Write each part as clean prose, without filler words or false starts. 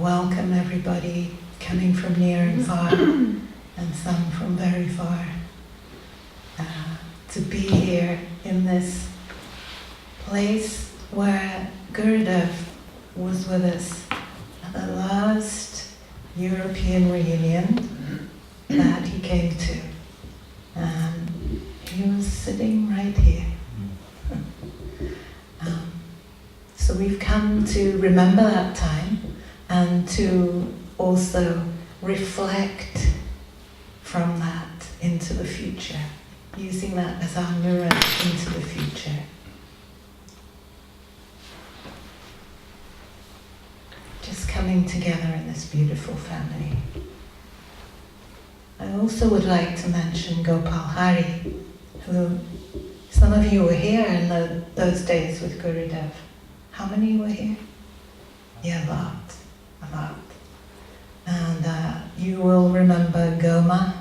welcome everybody coming from near and far, and some from very far, to be here in this place where Gurudev was with us at the last European reunion that he came to. And he was sitting right here. So we've come to remember that time and to also reflect from that into the future, using that as our mirror into the future. Just coming together in this beautiful family. I also would like to mention Gopal Hari, who some of you were here in those days with Gurudev. How many were here? Yeah, a lot. And you will remember Goma,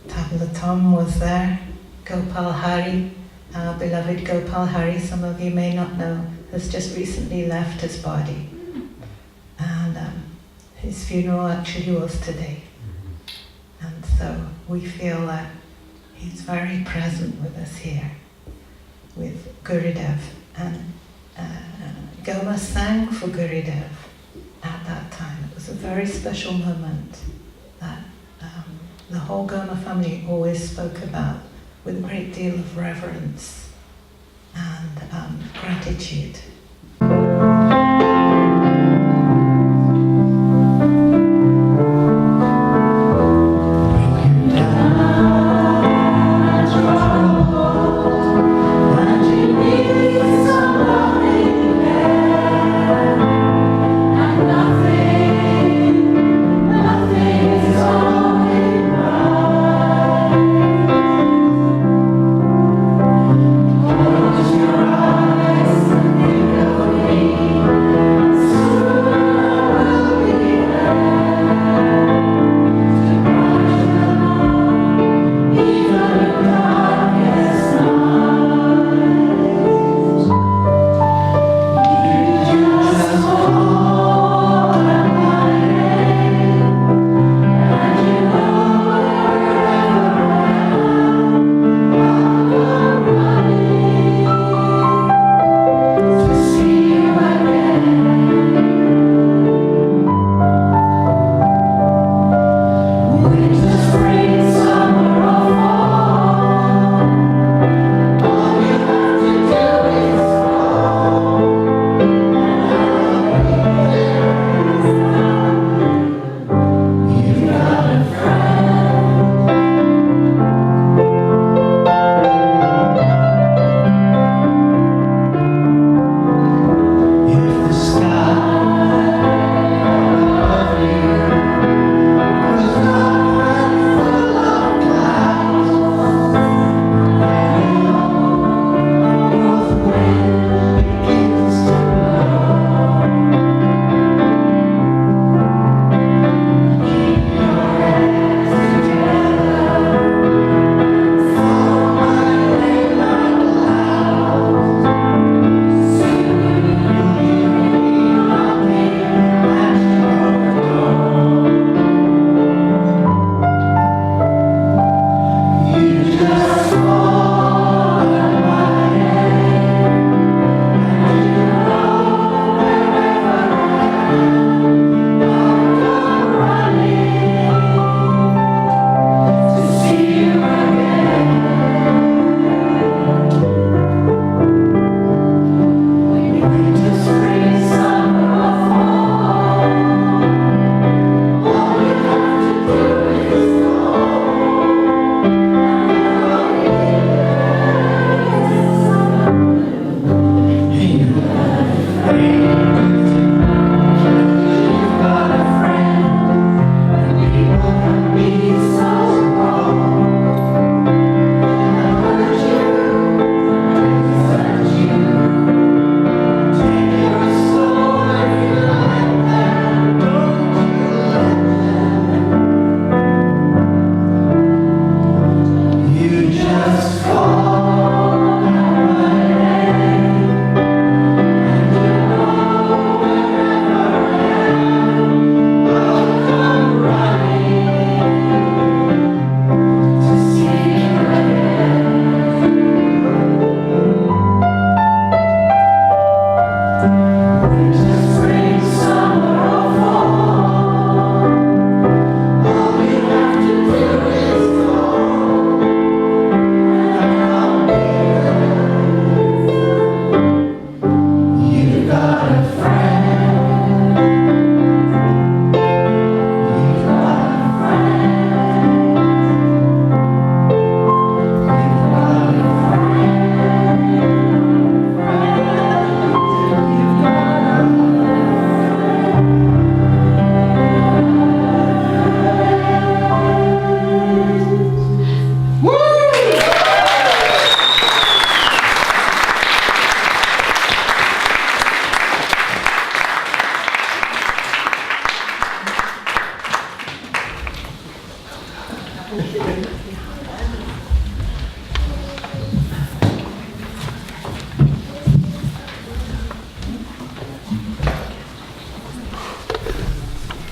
Tablatom was there, Gopal Hari, our beloved Gopal Hari, some of you may not know, has just recently left his body. And his funeral actually was today. And so we feel that he's very present with us here, with Gurudev. And Goma sang for Gurudev at that time. It was a very special moment that the whole Goma family always spoke about with a great deal of reverence and gratitude.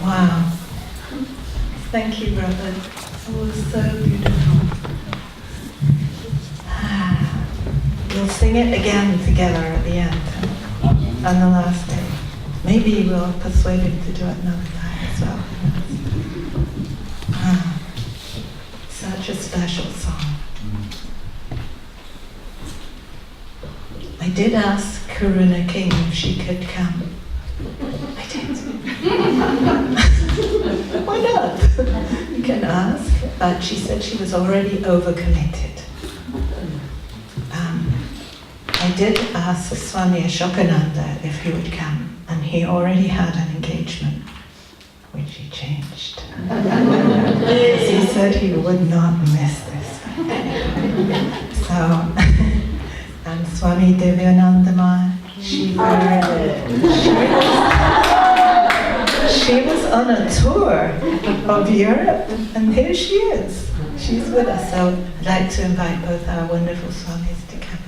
Wow. Thank you, brother. It was so beautiful. We'll sing it again together at the end, on the last day. Maybe we'll persuade him to do it another time as well. Such a special song. I did ask Karuna King if she could come. I did. Why not? You can ask, but she said she was already overcommitted. I did ask Swami Asokananda if he would come, and he already had an engagement, which he changed. He said he would not miss this. So, and Swami Divyananda, she was on a tour of Europe, and here she is. She's with us, so I'd like to invite both our wonderful Swamis to come.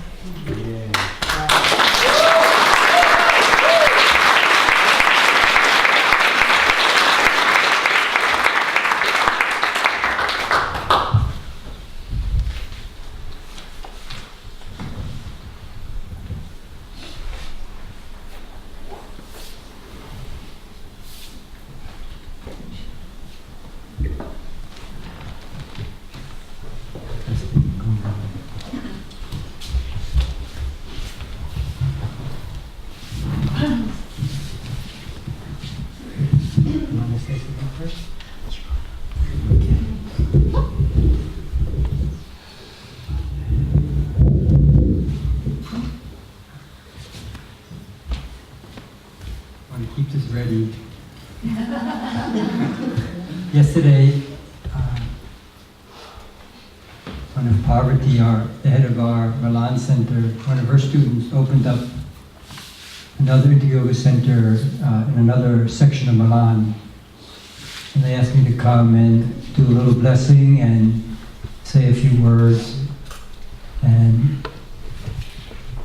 Keep this ready. Yesterday, one of Parvati, the head of our Milan center, one of her students opened up another Inter-Yoga center in another section of Milan. And they asked me to come and do a little blessing and say a few words. And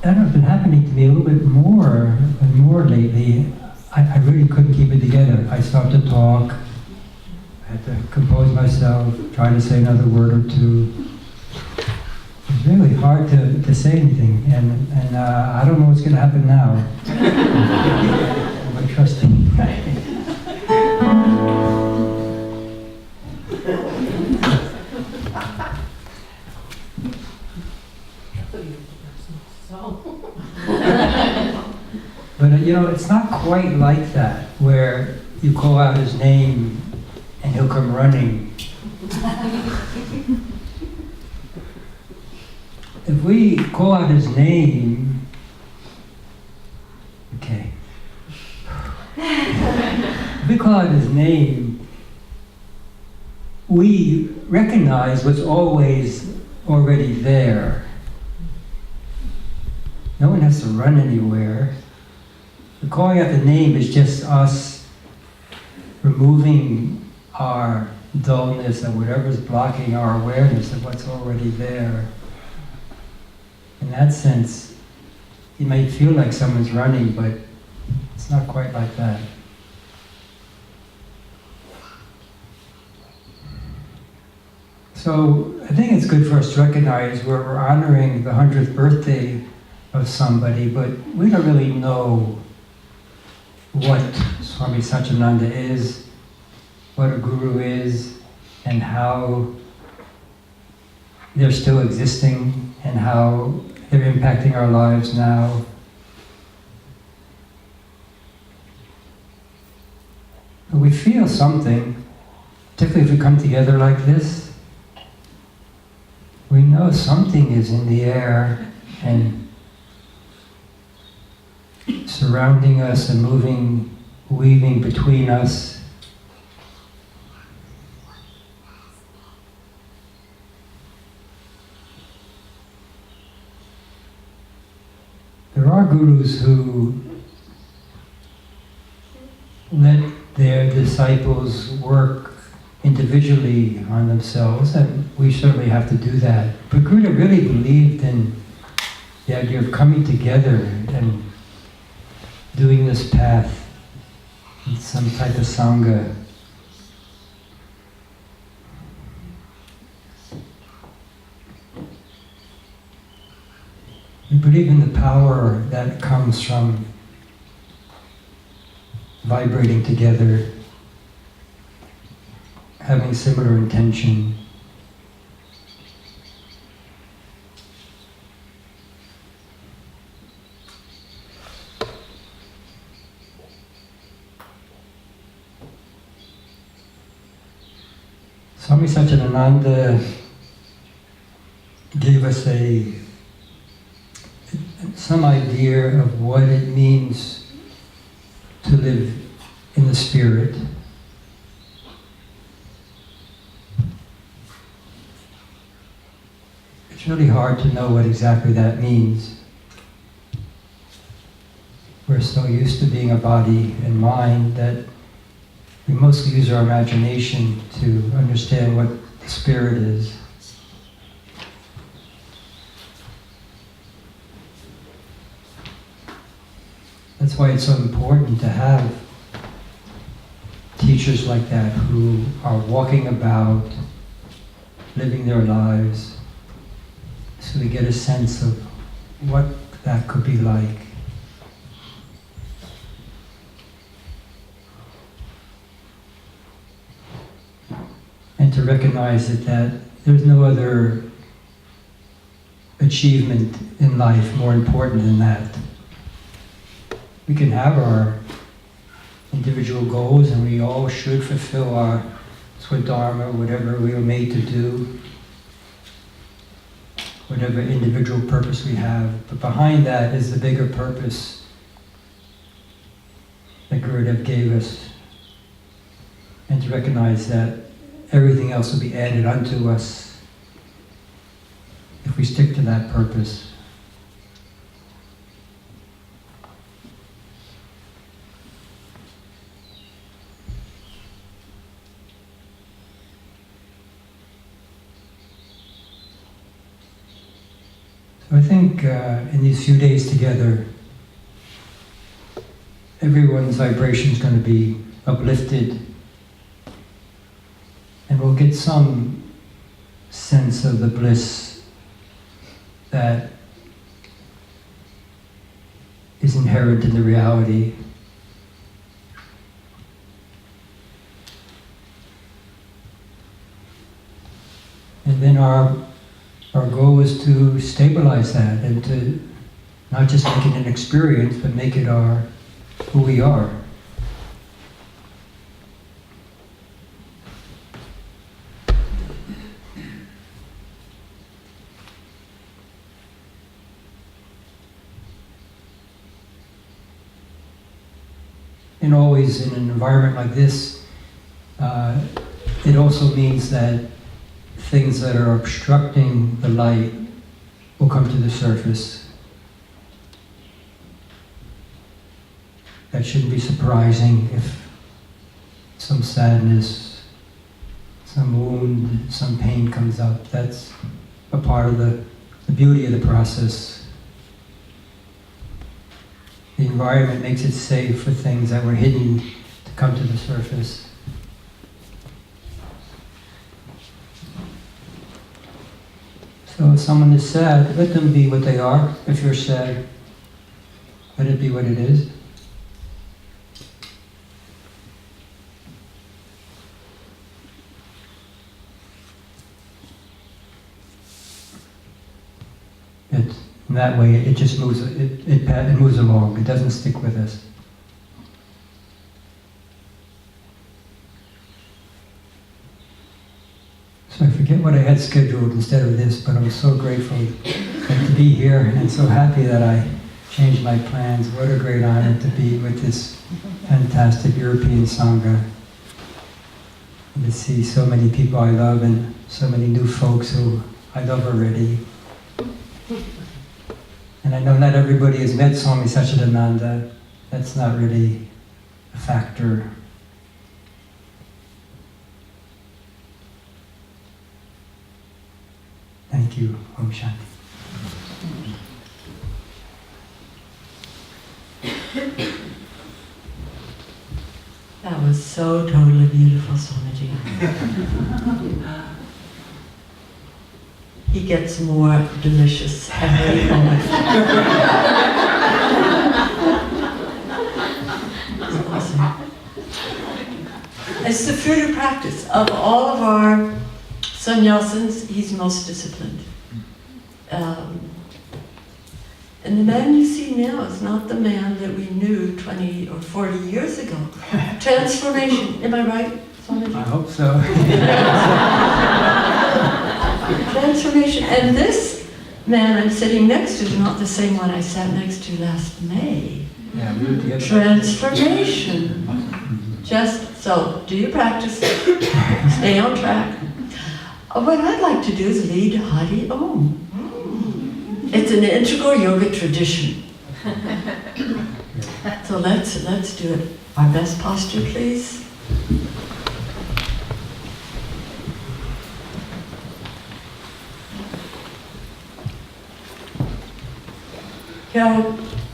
I don't know, it's been happening to me a little bit more and more lately. I really couldn't keep it together. I started to talk, I had to compose myself, try to say another word or two. It's really hard to say anything, and I don't know what's going to happen now. But trust me. But it's not quite like that, where you call out his name and he'll come running. If we call out his name, okay. If we call out his name, we recognize what's always already there. No one has to run anywhere. The calling out the name is just us removing our dullness and whatever's blocking our awareness of what's already there. In that sense, it may feel like someone's running, but it's not quite like that. So I think it's good for us to recognize we're honoring the 100th birthday of somebody, but we don't really know what Swami Sachidananda is, what a guru is, and how they're still existing, and how they're impacting our lives now. But we feel something, particularly if we come together like this. We know something is in the air and surrounding us and moving, weaving between us. There are gurus who let their disciples work individually on themselves, and we certainly have to do that. But Gurudev really believed in the idea of coming together and doing this path in some type of sangha. We believe in the power that comes from vibrating together, having similar intention. Swami Sachidananda gave us some idea of what it means to live in the Spirit. It's really hard to know what exactly that means. We're so used to being a body and mind that we mostly use our imagination to understand what the Spirit is. That's why it's so important to have teachers like that who are walking about, living their lives, so we get a sense of what that could be like. And to recognize that there's no other achievement in life more important than that. We can have our individual goals, and we all should fulfill our swadharma, whatever we were made to do, whatever individual purpose we have. But behind that is the bigger purpose that Gurudev gave us, and to recognize that everything else will be added unto us if we stick to that purpose. I think in these few days together, everyone's vibration is going to be uplifted, and we'll get some sense of the bliss that is inherent in the reality. And then our goal is to stabilize that and to not just make it an experience, but make it who we are. And always in an environment like this, it also means that things that are obstructing the light will come to the surface. That shouldn't be surprising if some sadness, some wound, some pain comes up. That's a part of the beauty of the process. The environment makes it safe for things that were hidden to come to the surface. So if someone is sad, let them be what they are. If you're sad, let it be what it is. that way it just moves, it moves along, it doesn't stick with us. So I forget what I had scheduled instead of this, but I'm so grateful to be here and so happy that I changed my plans. What a great honor to be with this fantastic European Sangha. And to see so many people I love and so many new folks who I love already. And I know not everybody has met Swami Sachidananda. That's not really a factor. Thank you. Om Shanti. That was so totally beautiful, Swamiji. He gets more delicious every moment. It's awesome. It's the fruit of practice. Of all of our sannyasins, he's most disciplined. And the man you see now is not the man that we knew 20 or 40 years ago. Transformation, am I right, Swamiji? I hope so. Transformation. And this man I'm sitting next to is not the same one I sat next to last May. Yeah, we were together. Transformation. Just so, do your practice, stay on track. What I'd like to do is lead Hari Om. It's an integral yoga tradition. So let's do it. Our best posture, please.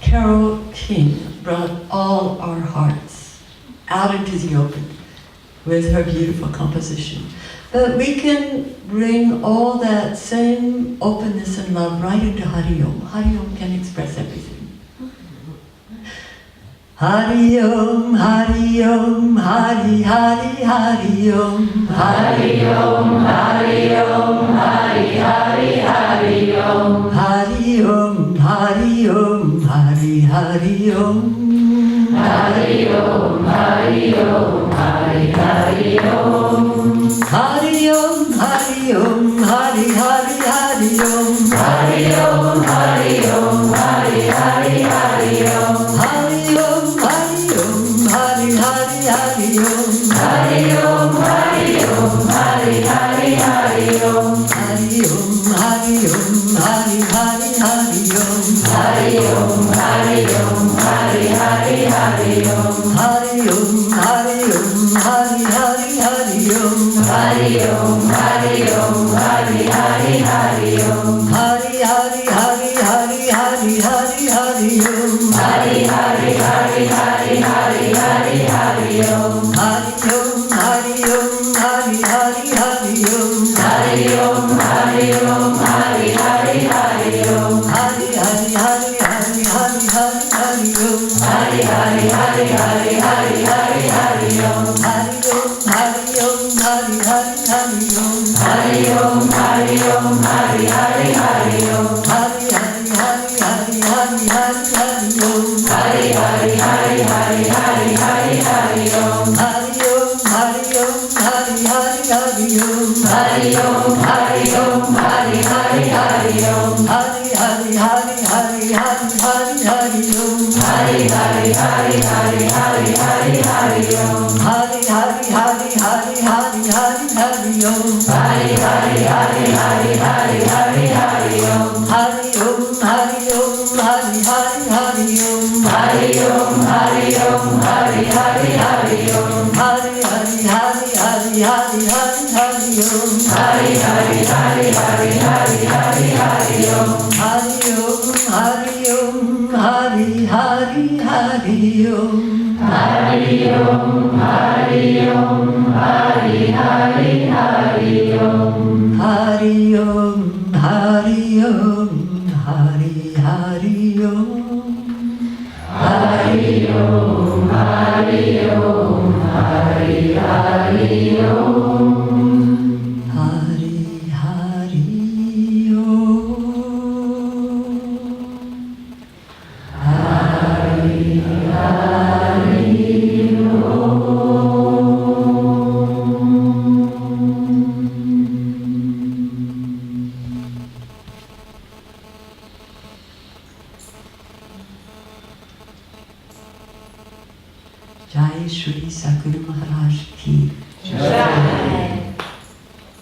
Carol King brought all our hearts out into the open with her beautiful composition. But we can bring all that same openness and love right into Hari Om. Hari Om can express everything. Hari Om, Hari Om, Hari Hari Hari Om. Hari Om, Hari Om, Hari Hari Hari Om. Hari Om, Hari Om, Hari Hari Om. Hari Om, Hari Om, Hari Hari Om. Hari Om, Hari Om, Hari Hari Hari Om. Hari Om, Hari Om, Hari Hari Hari Om. Hari Om, Hari Om, Hari Hari Hari Om. Hari Om, Hari Om, Hari Hari Hari Om. Hari Om, Hari Om, Hari Hari Hari Om. Hari Om, Hari Om, Hari Hari Hari Om. Hari Om, Hari Om, Hari Hari Hari Om. Hari Om, Hari Om, Hari Hari Hari Om. Hari Hari Hari Hari Hari Hari Hari Om. Hari Hari Hari Hari Hari Hari Hari Om. Hari Om, Hari Om, Hari Hari Hari Om. Hari Om, Hari Om, Hari Hari Hari Om. Hari Hari Hari Hari Hari Hari Hari Om. Hari Hari Hari Hari Hari Hari Hari Om. Hari Om, Hari Om, Hari Hari Hari Om. Hari Om, Hari Om, Hari Hari Hari Om. Hari Hari Hari Hari Hari Hari Hari Om. Hari Hari Hari Hari Hari Hari Hari Om. Hari Om, Hari Om, Hari Hari Hari Om. Hari Om, Hari Om, Hari Hari Hari Om. Hari Hari Hari Hari Hari Hari Hari Om. Hari Hari Hari Hari Hari Hari Hari Om. Hari Hari Hari Hari Hari Hari Hari Om. Hari Hari Hari Hari Hari Hari Hari Om. Hari Om, Hari Om, Hari Hari Hari Om. Hari Om, Hari Om, Hari Hari Hari Om. Hari Hari Hari Hari Hari Hari Hari Om. Hari Hari Hari Hari Hari Hari Hari Om. Hari Om, Hari Om, Hari Hari Hari Om. Hari Om, Hari Om, Hari Hari Hari Om. Hari Om, Hari Om, Hari Hari Om. Hari Om, Hari Om, Hari Hari Om. Hari Hari Om. Jai Shri Sakuru Maharaj ki Jai.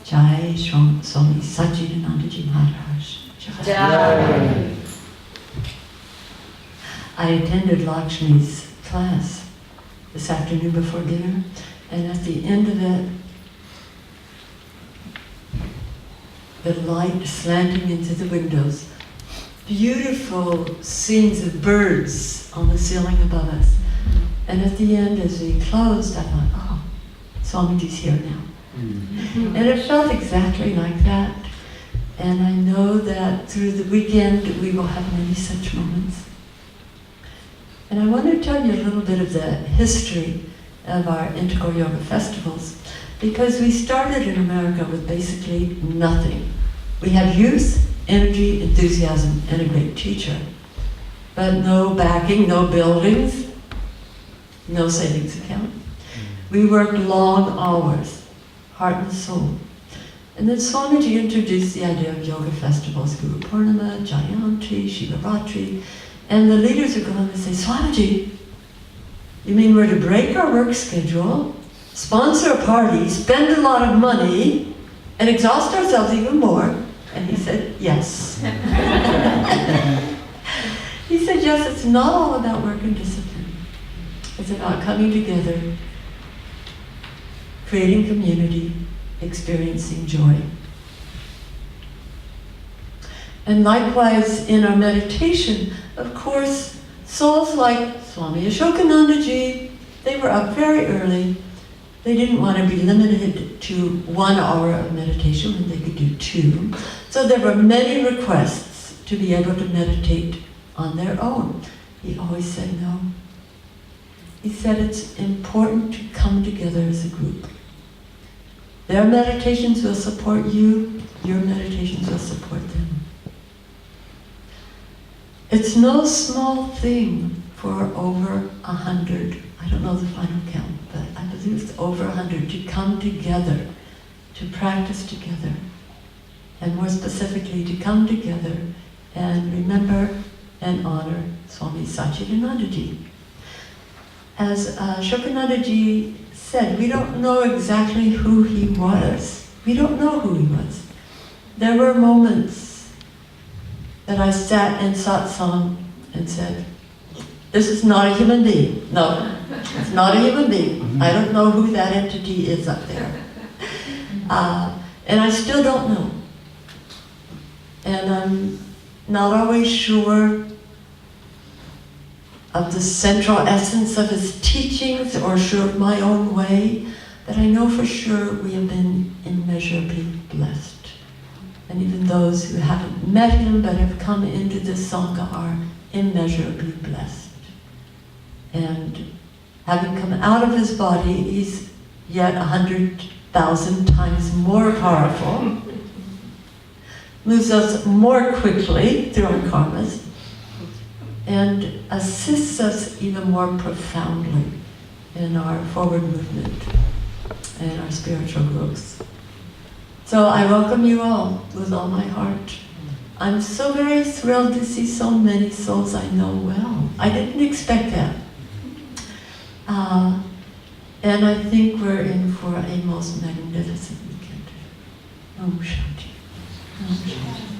Jai Swami Satchidananda Ji Maharaj. Jai. I attended Lakshmi's class this afternoon before dinner, and at the end of it, the light slanting into the windows, beautiful scenes of birds on the ceiling above us. And at the end, as we closed, I thought, oh, Swamiji's here now. And it felt exactly like that. And I know that through the weekend, we will have many such moments. And I want to tell you a little bit of the history of our Integral Yoga festivals, because we started in America with basically nothing. We had youth, energy, enthusiasm, and a great teacher. But no backing, no buildings, no savings account. We worked long hours, heart and soul. And then Swamiji introduced the idea of yoga festivals, Guru Purnima, Jayanti, Shivaratri, and the leaders would go on and say, Swamiji, you mean we're to break our work schedule, sponsor a party, spend a lot of money, and exhaust ourselves even more? And he said, yes. He said, yes, it's not all about work and discipline. It's about coming together, creating community, experiencing joy. And likewise, in our meditation, of course, souls like Swami Asokananda Ji, they were up very early. They didn't want to be limited to 1 hour of meditation when they could do 2. So there were many requests to be able to meditate on their own. He always said no. He said it's important to come together as a group. Their meditations will support you, your meditations will support them. It's no small thing for over 100, I don't know the final count, but I believe it's over 100, to come together, to practice together, and more specifically, to come together and remember and honor Swami Satchidananda Ji. As Asokananda Ji said, we don't know exactly who he was. We don't know who he was. There were moments that I sat in satsang and said, this is not a human being. No, it's not a human being. I don't know who that entity is up there. And I still don't know. And I'm not always sure of the central essence of his teachings or sure of my own way, but I know for sure we have been immeasurably blessed. And even those who haven't met him but have come into this Sangha are immeasurably blessed. And having come out of his body, he's yet 100,000 times more powerful, moves us more quickly through our karmas, and assists us even more profoundly in our forward movement and our spiritual growth. So I welcome you all with all my heart. I'm so very thrilled to see so many souls I know well. I didn't expect that. And I think we're in for a most magnificent weekend. Om Shanti. Om Shanti.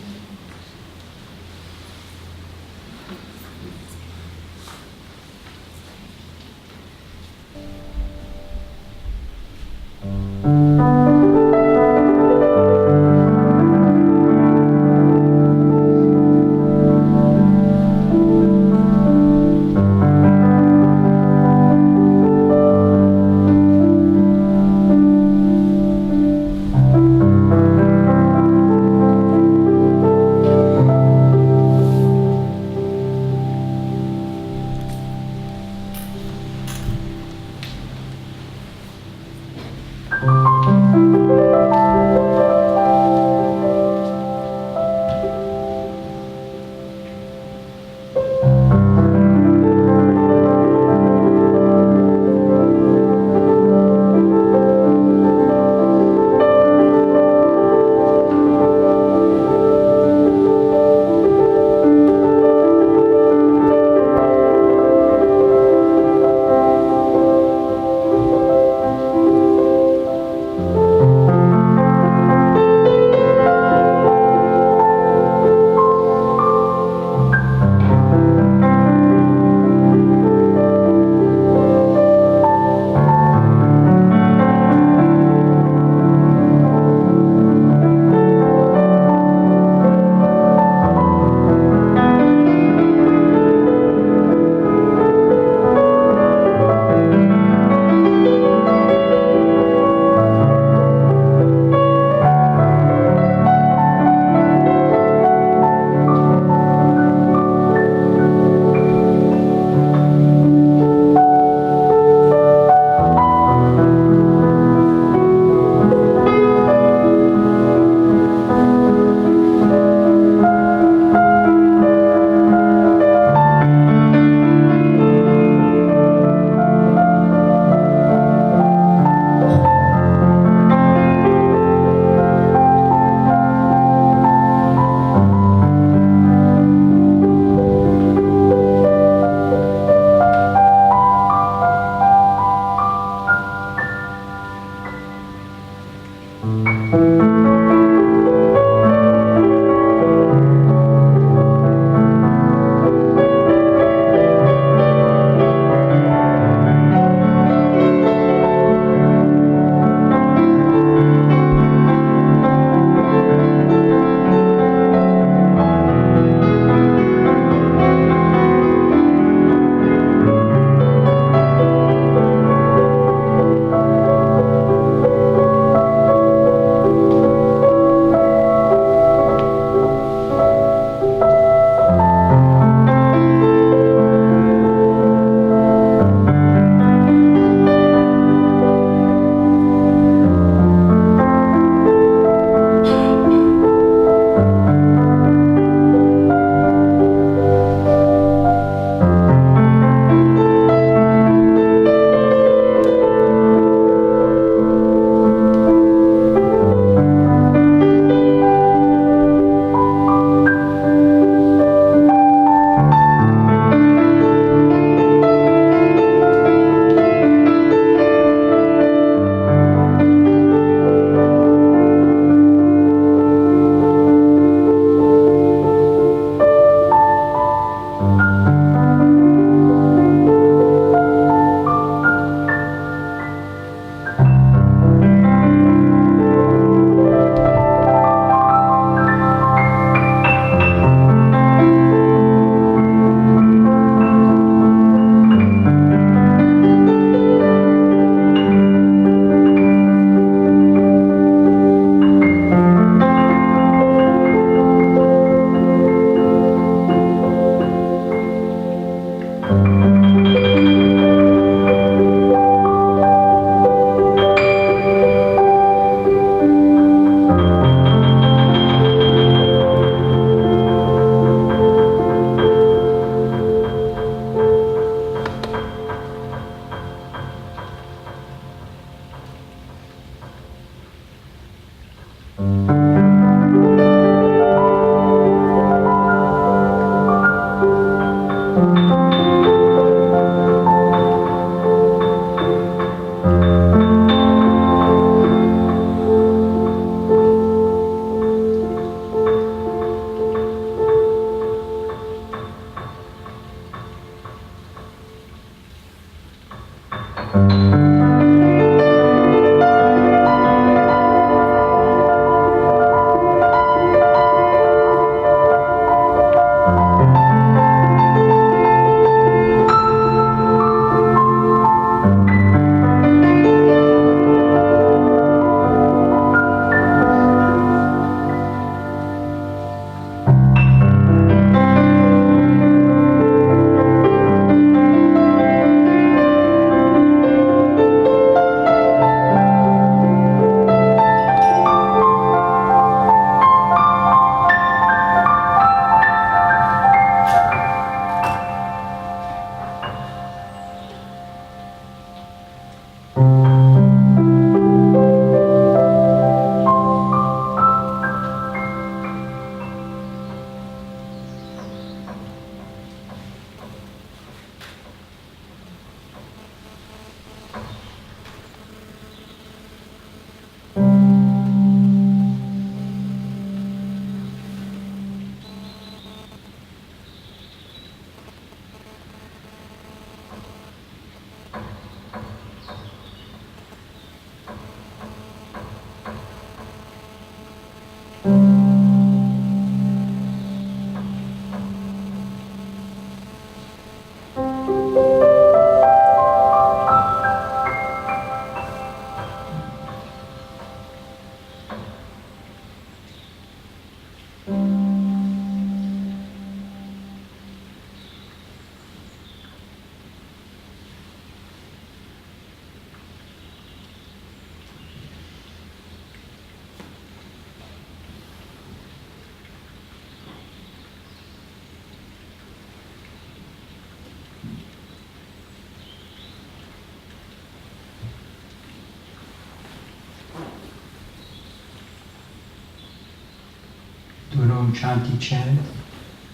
Do an Om Shanti chant,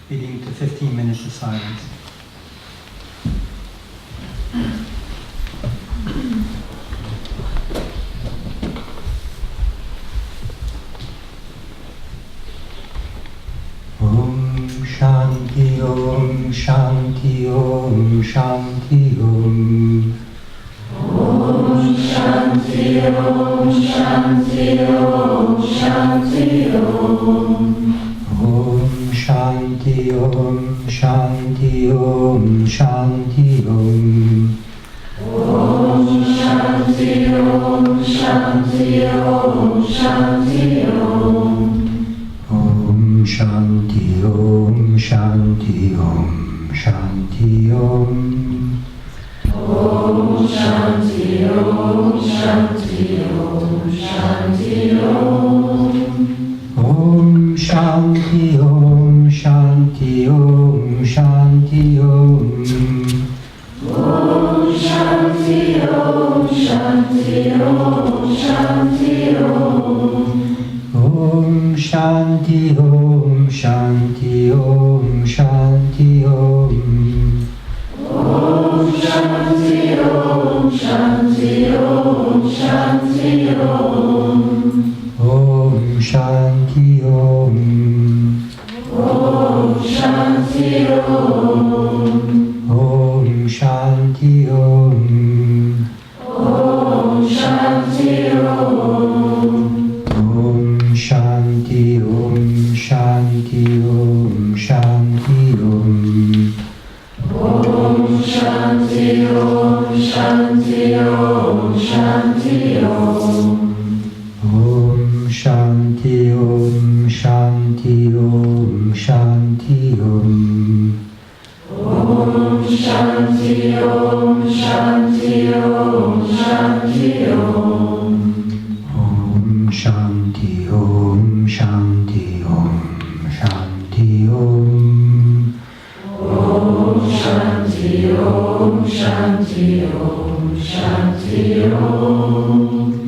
leading to 15 minutes of silence. Om Shanti Om Shanti Om Shanti Om. Om Shanti Om Shanti Om Shanti Om. Om Shanti Om Shanti Om Shanti Om. Om Shanti Om Shanti Om Shanti Om. Om Shanti Om Shanti Om Shanti Om. Om Shanti Om Shanti Om Shanti Om. Om Shanti Om Shanti Om Shanti Om. Om Shanti Om Shanti Om Shanti Om. Om Shanti Om Shanti Om Shanti Om. Om Shanti Om Shanti Om Shanti Om. Om Shanti Om. Om Shanti Om. Om Shanti Om. Om Shanti Om. Om Shanti Om Shanti Om Shanti Om. Om Shanti Om Shanti Om Shanti Om. Om Shanti Om Shanti Om Shanti Om. Om Shanti Om Shanti Om Shanti Om. Om Shanti Om Shanti Om Shanti Om. Om Shanti Om Shanti Om Shanti Om.